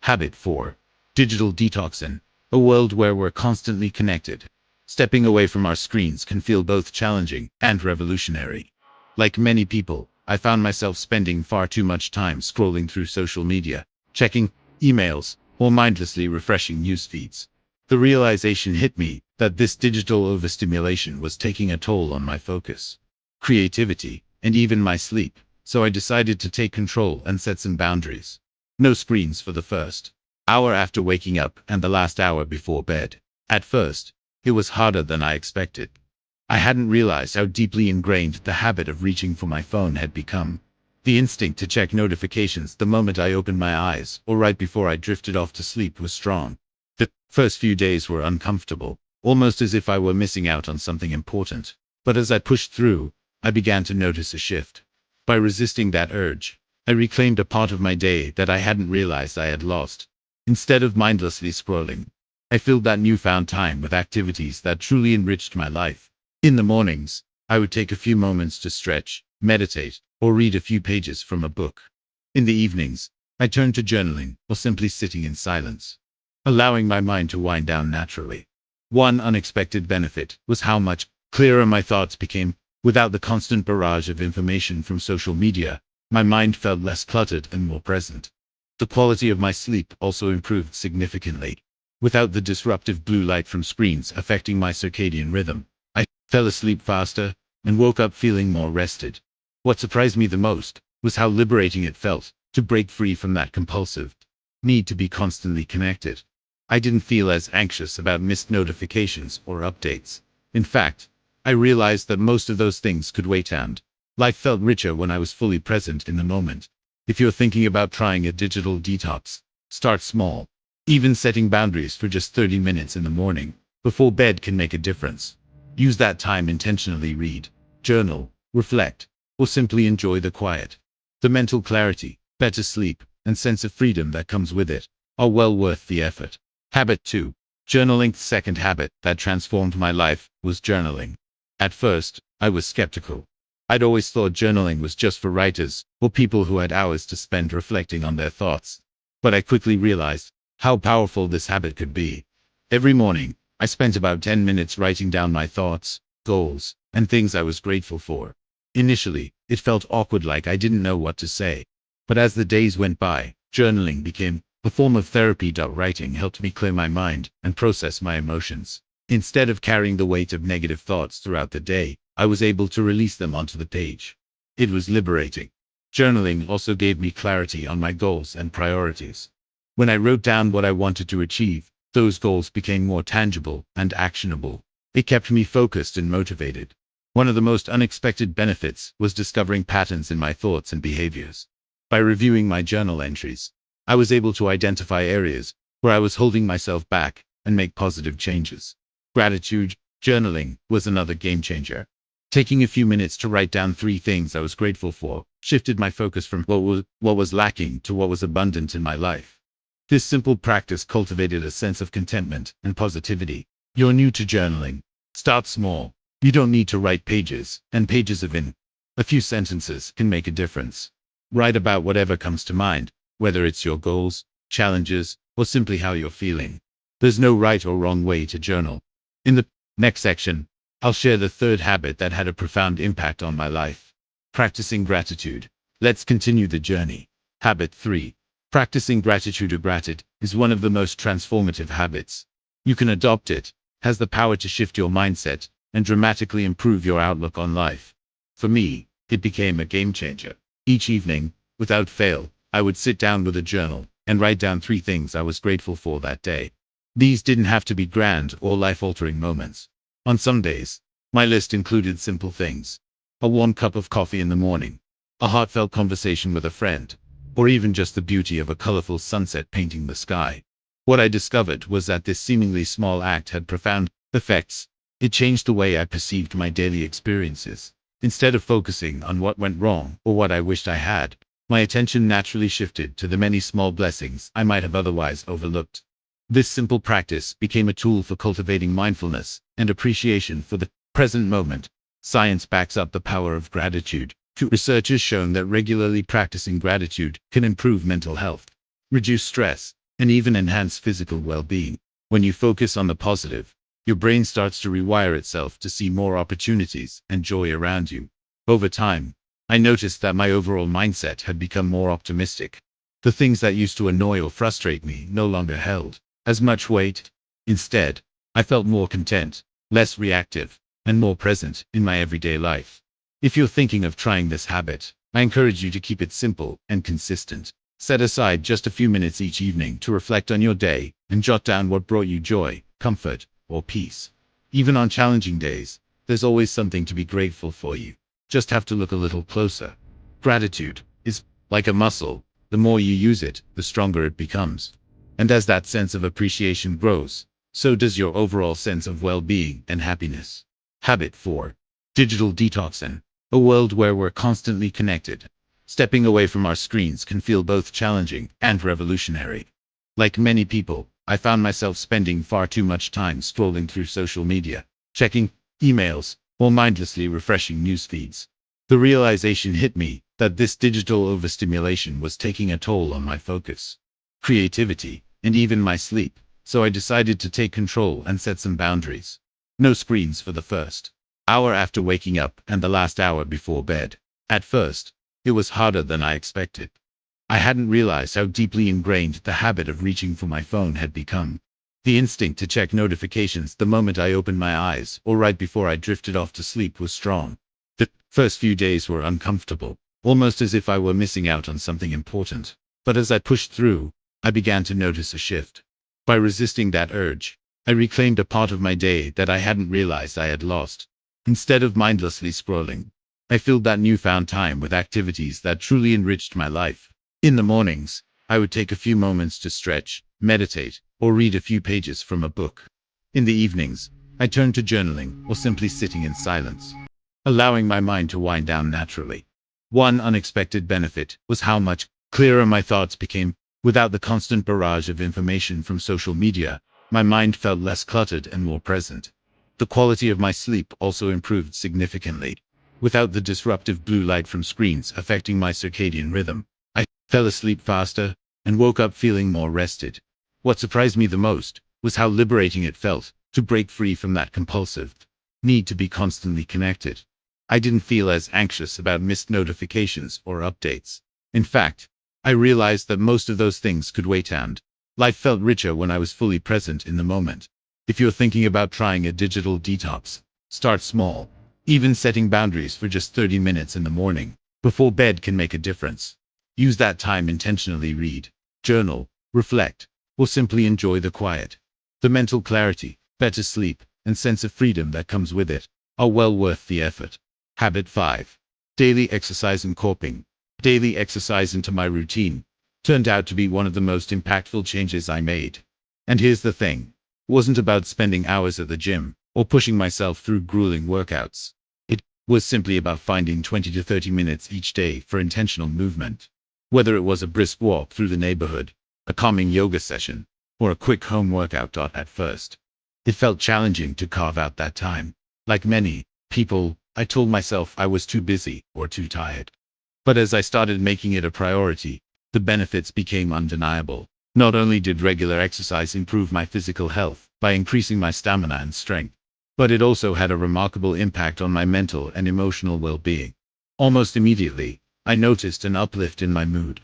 Habit 4. Digital detoxing. A world where we're constantly connected. Stepping away from our screens can feel both challenging and revolutionary. Like many people, I found myself spending far too much time scrolling through social media, checking emails, or mindlessly refreshing news feeds. The realization hit me that this digital overstimulation was taking a toll on my focus, creativity, and even my sleep, so I decided to take control and set some boundaries. No screens for the first hour after waking up and the last hour before bed. At first, it was harder than I expected. I hadn't realized how deeply ingrained the habit of reaching for my phone had become. The instinct to check notifications the moment I opened my eyes or right before I drifted off to sleep was strong. The first few days were uncomfortable, almost as if I were missing out on something important. But as I pushed through, I began to notice a shift. By resisting that urge, I reclaimed a part of my day that I hadn't realized I had lost. Instead of mindlessly scrolling, I filled that newfound time with activities that truly enriched my life. In the mornings, I would take a few moments to stretch, meditate, or read a few pages from a book. In the evenings, I turned to journaling or simply sitting in silence, allowing my mind to wind down naturally. One unexpected benefit was how much clearer my thoughts became. Without the constant barrage of information from social media, my mind felt less cluttered and more present. The quality of my sleep also improved significantly. Without the disruptive blue light from screens affecting my circadian rhythm, I fell asleep faster and woke up feeling more rested. What surprised me the most was how liberating it felt to break free from that compulsive need to be constantly connected. I didn't feel as anxious about missed notifications or updates. In fact, I realized that most of those things could wait, and life felt richer when I was fully present in the moment. If you're thinking about trying a digital detox, start small. Even setting boundaries for just 30 minutes in the morning before bed can make a difference. Use that time intentionally, read, journal, reflect, or simply enjoy the quiet. The mental clarity, better sleep, and sense of freedom that comes with it are well worth the effort. Habit 2. Journaling. The second habit that transformed my life was journaling. At first, I was skeptical. I'd always thought journaling was just for writers or people who had hours to spend reflecting on their thoughts. But I quickly realized how powerful this habit could be. Every morning, I spent about 10 minutes writing down my thoughts, goals, and things I was grateful for. Initially, it felt awkward, like I didn't know what to say. But as the days went by, journaling became a form of therapy. Writing helped me clear my mind and process my emotions. Instead of carrying the weight of negative thoughts throughout the day, I was able to release them onto the page. It was liberating. Journaling also gave me clarity on my goals and priorities. When I wrote down what I wanted to achieve, those goals became more tangible and actionable. It kept me focused and motivated. One of the most unexpected benefits was discovering patterns in my thoughts and behaviors. By reviewing my journal entries, I was able to identify areas where I was holding myself back and make positive changes. Gratitude journaling was another game changer. Taking a few minutes to write down 3 things I was grateful for shifted my focus from what was lacking to what was abundant in my life. This simple practice cultivated a sense of contentment and positivity. You're new to journaling. Start small. You don't need to write pages and pages of in. A few sentences can make a difference. Write about whatever comes to mind, whether it's your goals, challenges, or simply how you're feeling. There's no right or wrong way to journal. In the next section, I'll share the third habit that had a profound impact on my life. Practicing gratitude. Let's continue the journey. Habit 3. Practicing gratitude. Gratitude is one of the most transformative habits. You can adopt it, has the power to shift your mindset and dramatically improve your outlook on life. For me, it became a game changer. Each evening, without fail, I would sit down with a journal and write down 3 things I was grateful for that day. These didn't have to be grand or life-altering moments. On some days, my list included simple things: a warm cup of coffee in the morning, a heartfelt conversation with a friend, or even just the beauty of a colorful sunset painting the sky. What I discovered was that this seemingly small act had profound effects. It changed the way I perceived my daily experiences. Instead of focusing on what went wrong or what I wished I had, my attention naturally shifted to the many small blessings I might have otherwise overlooked. This simple practice became a tool for cultivating mindfulness and appreciation for the present moment. Science backs up the power of gratitude. Research has shown that regularly practicing gratitude can improve mental health, reduce stress, and even enhance physical well-being. When you focus on the positive, your brain starts to rewire itself to see more opportunities and joy around you. Over time, I noticed that my overall mindset had become more optimistic. The things that used to annoy or frustrate me no longer held as much weight. Instead, I felt more content, less reactive, and more present in my everyday life. If you're thinking of trying this habit, I encourage you to keep it simple and consistent. Set aside just a few minutes each evening to reflect on your day and jot down what brought you joy, comfort, or peace. Even on challenging days, there's always something to be grateful for. You just have to look a little closer. Gratitude is like a muscle. The more you use it, the stronger it becomes. And as that sense of appreciation grows, so does your overall sense of well-being and happiness. Habit 4. Digital detoxing. A world where we're constantly connected. Stepping away from our screens can feel both challenging and revolutionary. Like many people, I found myself spending far too much time scrolling through social media, checking emails, or mindlessly refreshing news feeds. The realization hit me that this digital overstimulation was taking a toll on my focus, creativity, and even my sleep, so I decided to take control and set some boundaries. No screens for the first hour after waking up and the last hour before bed. At first, it was harder than I expected. I hadn't realized how deeply ingrained the habit of reaching for my phone had become. The instinct to check notifications the moment I opened my eyes or right before I drifted off to sleep was strong. The first few days were uncomfortable, almost as if I were missing out on something important. But as I pushed through, I began to notice a shift. By resisting that urge, I reclaimed a part of my day that I hadn't realized I had lost. Instead of mindlessly scrolling, I filled that newfound time with activities that truly enriched my life. In the mornings, I would take a few moments to stretch, meditate, or read a few pages from a book. In the evenings, I turned to journaling or simply sitting in silence, allowing my mind to wind down naturally. One unexpected benefit was how much clearer my thoughts became. Without the constant barrage of information from social media, my mind felt less cluttered and more present. The quality of my sleep also improved significantly. Without the disruptive blue light from screens affecting my circadian rhythm, I fell asleep faster and woke up feeling more rested. What surprised me the most was how liberating it felt to break free from that compulsive need to be constantly connected. I didn't feel as anxious about missed notifications or updates. In fact, I realized that most of those things could wait, and life felt richer when I was fully present in the moment. If you're thinking about trying a digital detox, start small. Even setting boundaries for just 30 minutes in the morning before bed can make a difference. Use that time intentionally. Read, journal, reflect, or simply enjoy the quiet. The mental clarity, better sleep, and sense of freedom that comes with it are well worth the effort. Habit 5. Daily exercise and coping. Daily exercise into my routine turned out to be one of the most impactful changes I made. And here's the thing. It wasn't about spending hours at the gym or pushing myself through grueling workouts. It was simply about finding 20 to 30 minutes each day for intentional movement. Whether it was a brisk walk through the neighborhood, a calming yoga session, or a quick home workout. At first, it felt challenging to carve out that time. Like many people, I told myself I was too busy or too tired. But as I started making it a priority, the benefits became undeniable. Not only did regular exercise improve my physical health by increasing my stamina and strength, but it also had a remarkable impact on my mental and emotional well-being. Almost immediately, I noticed an uplift in my mood.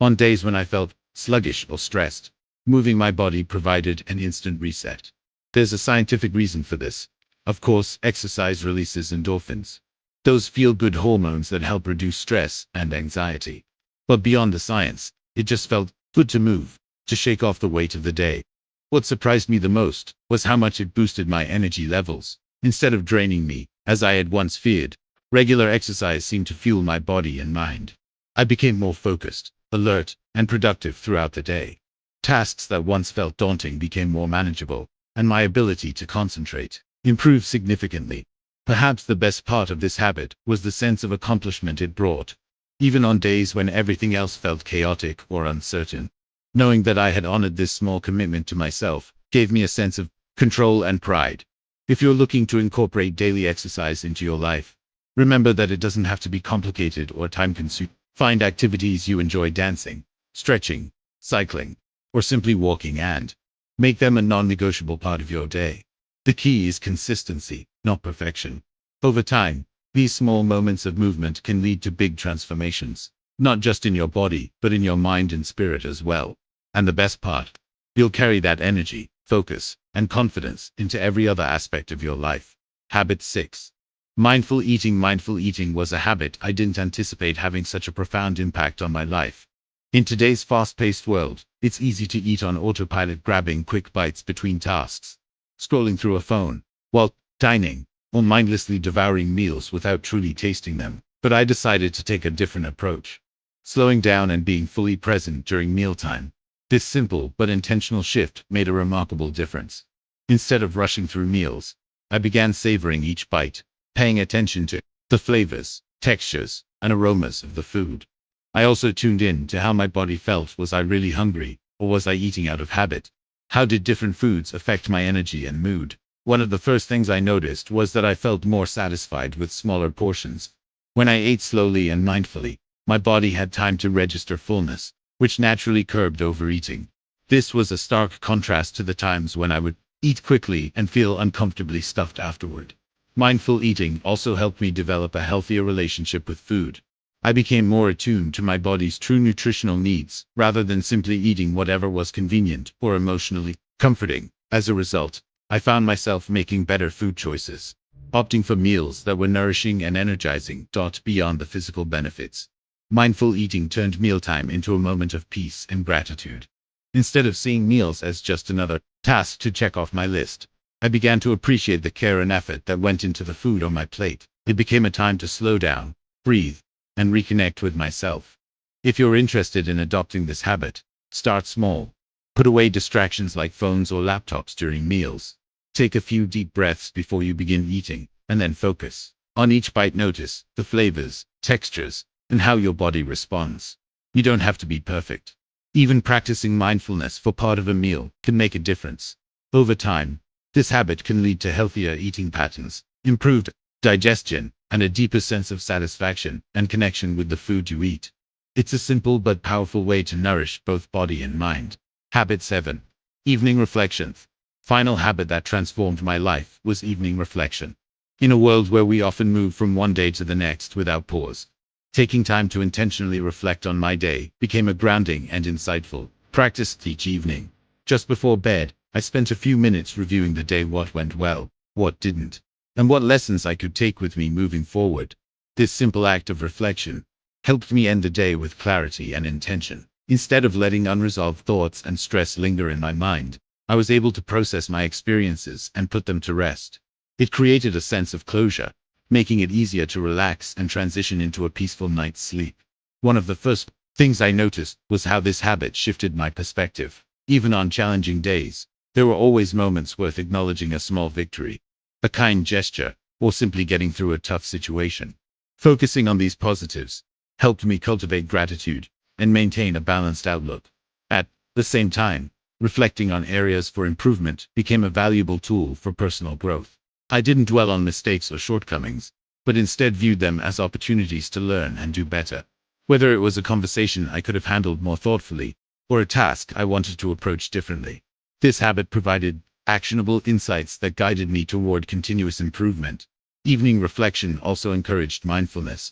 On days when I felt sluggish or stressed, moving my body provided an instant reset. There's a scientific reason for this. Of course, exercise releases endorphins, those feel-good hormones that help reduce stress and anxiety. But beyond the science, it just felt good to move, to shake off the weight of the day. What surprised me the most was how much it boosted my energy levels. Instead of draining me, as I had once feared, regular exercise seemed to fuel my body and mind. I became more focused, alert, and productive throughout the day. Tasks that once felt daunting became more manageable, and my ability to concentrate improved significantly. Perhaps the best part of this habit was the sense of accomplishment it brought. Even on days when everything else felt chaotic or uncertain, knowing that I had honored this small commitment to myself gave me a sense of control and pride. If you're looking to incorporate daily exercise into your life, remember that it doesn't have to be complicated or time-consuming. Find activities you enjoy: dancing, stretching, cycling, or simply walking, and make them a non-negotiable part of your day. The key is consistency, not perfection. Over time, these small moments of movement can lead to big transformations, not just in your body, but in your mind and spirit as well. And the best part, you'll carry that energy, focus, and confidence into every other aspect of your life. Habit 6. Mindful eating. Mindful eating was a habit I didn't anticipate having such a profound impact on my life. In today's fast-paced world, it's easy to eat on autopilot, grabbing quick bites between tasks, scrolling through a phone, while dining, or mindlessly devouring meals without truly tasting them. But I decided to take a different approach, slowing down and being fully present during mealtime. This simple but intentional shift made a remarkable difference. Instead of rushing through meals, I began savoring each bite, paying attention to the flavors, textures, and aromas of the food. I also tuned in to how my body felt. Was I really hungry, or was I eating out of habit? How did different foods affect my energy and mood? One of the first things I noticed was that I felt more satisfied with smaller portions. When I ate slowly and mindfully, my body had time to register fullness, which naturally curbed overeating. This was a stark contrast to the times when I would eat quickly and feel uncomfortably stuffed afterward. Mindful eating also helped me develop a healthier relationship with food. I became more attuned to my body's true nutritional needs, rather than simply eating whatever was convenient or emotionally comforting. As a result, I found myself making better food choices, opting for meals that were nourishing and energizing. Beyond the physical benefits, mindful eating turned mealtime into a moment of peace and gratitude. Instead of seeing meals as just another task to check off my list, I began to appreciate the care and effort that went into the food on my plate. It became a time to slow down, breathe, and reconnect with myself. If you're interested in adopting this habit, start small. Put away distractions like phones or laptops during meals. Take a few deep breaths before you begin eating, and then focus on each bite. Notice the flavors, textures, and how your body responds. You don't have to be perfect. Even practicing mindfulness for part of a meal can make a difference. Over time, this habit can lead to healthier eating patterns, improved digestion, and a deeper sense of satisfaction and connection with the food you eat. It's a simple but powerful way to nourish both body and mind. Habit 7. Evening reflection. Final habit that transformed my life was evening reflection. In a world where we often move from one day to the next without pause, taking time to intentionally reflect on my day became a grounding and insightful practice. Each evening, just before bed, I spent a few minutes reviewing the day, what went well, what didn't, and what lessons I could take with me moving forward. This simple act of reflection helped me end the day with clarity and intention. Instead of letting unresolved thoughts and stress linger in my mind, I was able to process my experiences and put them to rest. It created a sense of closure, making it easier to relax and transition into a peaceful night's sleep. One of the first things I noticed was how this habit shifted my perspective. Even on challenging days, there were always moments worth acknowledging: a small victory, a kind gesture, or simply getting through a tough situation. Focusing on these positives helped me cultivate gratitude and maintain a balanced outlook. At the same time, reflecting on areas for improvement became a valuable tool for personal growth. I didn't dwell on mistakes or shortcomings, but instead viewed them as opportunities to learn and do better. Whether it was a conversation I could have handled more thoughtfully, or a task I wanted to approach differently, this habit provided actionable insights that guided me toward continuous improvement. Evening reflection also encouraged mindfulness.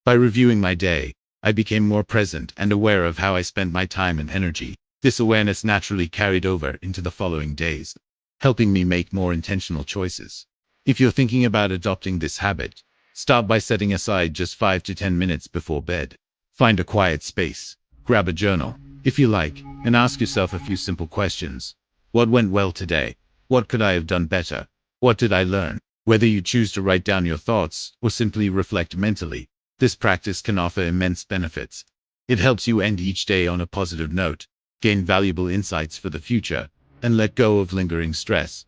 By reviewing my day, I became more present and aware of how I spent my time and energy. This awareness naturally carried over into the following days, helping me make more intentional choices. If you're thinking about adopting this habit, start by setting aside just 5 to 10 minutes before bed. Find a quiet space, grab a journal, if you like, and ask yourself a few simple questions. What went well today? What could I have done better? What did I learn? Whether you choose to write down your thoughts or simply reflect mentally, this practice can offer immense benefits. It helps you end each day on a positive note, gain valuable insights for the future, and let go of lingering stress.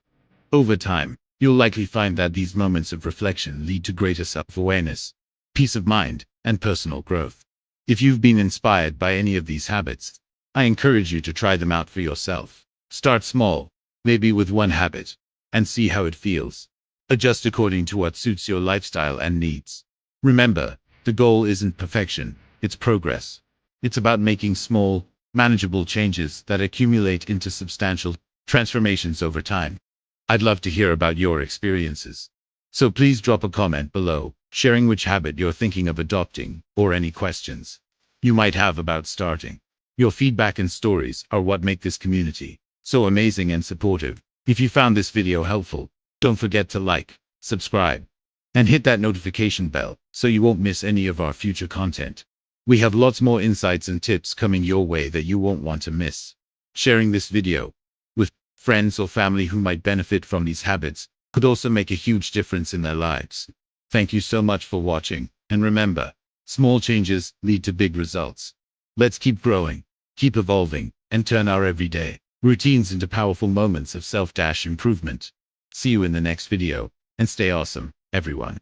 Over time, you'll likely find that these moments of reflection lead to greater self-awareness, peace of mind, and personal growth. If you've been inspired by any of these habits, I encourage you to try them out for yourself. Start small, maybe with one habit, and see how it feels. Adjust according to what suits your lifestyle and needs. Remember, the goal isn't perfection, it's progress. It's about making small, manageable changes that accumulate into substantial transformations over time. I'd love to hear about your experiences. So please drop a comment below, sharing which habit you're thinking of adopting, or any questions you might have about starting. Your feedback and stories are what make this community so amazing and supportive. If you found this video helpful, don't forget to like, subscribe, and hit that notification bell so you won't miss any of our future content. We have lots more insights and tips coming your way that you won't want to miss. Sharing this video with friends or family who might benefit from these habits could also make a huge difference in their lives. Thank you so much for watching, and remember, small changes lead to big results. Let's keep growing, keep evolving, and turn our everyday routines into powerful moments of self-improvement. See you in the next video, and stay awesome, everyone.